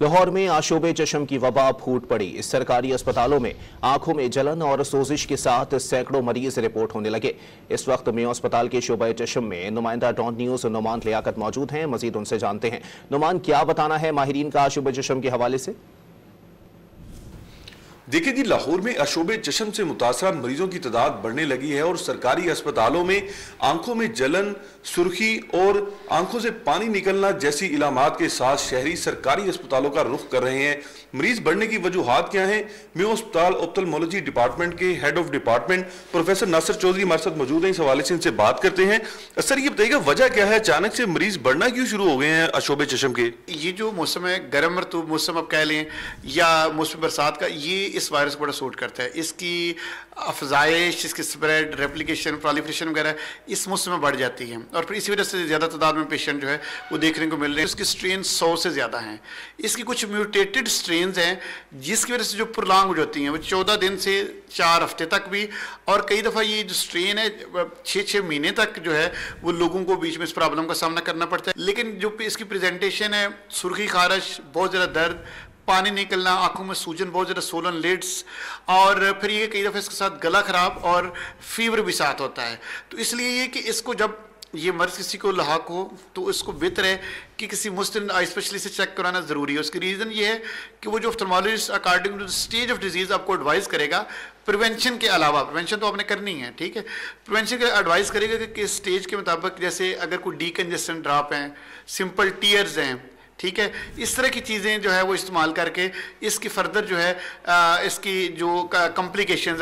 लाहौर में आशोबे चश्म की वबा फूट पड़ी। इस सरकारी अस्पतालों में आंखों में जलन और सोजिश के साथ सैकड़ों मरीज रिपोर्ट होने लगे। इस वक्त मेयो अस्पताल के शोबे चश्म में नुमाइंदा डॉन न्यूज नुमान लियाकत मौजूद हैं। मजीद उनसे जानते हैं। नुमान, क्या बताना है माहिरीन का आशोबे चश्म के हवाले से? देखिए जी, लाहौर में अशोबे चश्म से मुतासरा मरीजों की तादाद बढ़ने लगी है और सरकारी अस्पतालों में आंखों में जलन, सुर्खी और आंखों से पानी निकलना जैसी इलामात के साथ शहरी सरकारी अस्पतालों का रुख कर रहे हैं। मरीज बढ़ने की वजूहात क्या हैं? मेयो अस्पताल ऑप्थेल्मोलॉजी डिपार्टमेंट के head of department professor Nasir Chaudhary हमारे साथ मौजूद हैं। इस हवाले से इनसे बात करते हैं। सर, ये बताइएगा, वजह क्या है, अचानक से मरीज बढ़ना क्यों शुरू हो गए हैं अशोबे चश्म के? ये जो मौसम है, गर्म ऋतु मौसम आप कह लें या मौसम बरसात का, ये इस वायरस को बड़ा सूट करता है। इसकी अफजाइश, इसकी स्प्रेड, रेप्लिकेशन, प्रोलिफरेशन वगैरह इस मौसम में बढ़ जाती है और फिर इसी वजह से ज़्यादा तादाद में पेशेंट जो है वो देखने को मिल रहे हैं। इसकी स्ट्रेन 100 से ज़्यादा हैं। इसकी कुछ म्यूटेटेड स्ट्रेन हैं जिसकी वजह से जो प्रोलॉन्ग हो जाती हैं वो 14 दिन से 4 हफ्ते तक भी, और कई दफ़ा ये जो स्ट्रेन है 6-6 महीने तक जो है वो लोगों को बीच में इस प्रॉब्लम का सामना करना पड़ता है। लेकिन जो इसकी प्रेजेंटेशन है, सुर्खी, खारिश, बहुत ज़्यादा दर्द, पानी निकलना, आंखों में सूजन, बहुत ज़्यादा सोलन लिड्स, और फिर ये कई दफ़े इसके साथ गला ख़राब और फीवर भी साथ होता है। तो इसलिए ये कि इसको जब ये मर्ज किसी को लाक हो तो इसको बेहतर है कि किसी मुस्लिम आई स्पेशलिस्ट से चेक कराना ज़रूरी है। उसकी रीज़न ये है कि वो जो ophthalmologist according to the stage of disease आपको एडवाइस करेगा। प्रिवेंशन के अलावा, प्रिवेंशन तो आपने करनी है, ठीक है, प्रिवेंशन के एडवाइस करेगा कि किस स्टेज के मुताबिक, जैसे अगर कोई डीकंजेस्टेंट ड्रॉप हैं, सिंपल टीयर्स हैं, ठीक है, इस तरह की चीज़ें जो है वो इस्तेमाल करके इसकी फर्दर जो है इसकी जो कॉम्प्लिकेशंस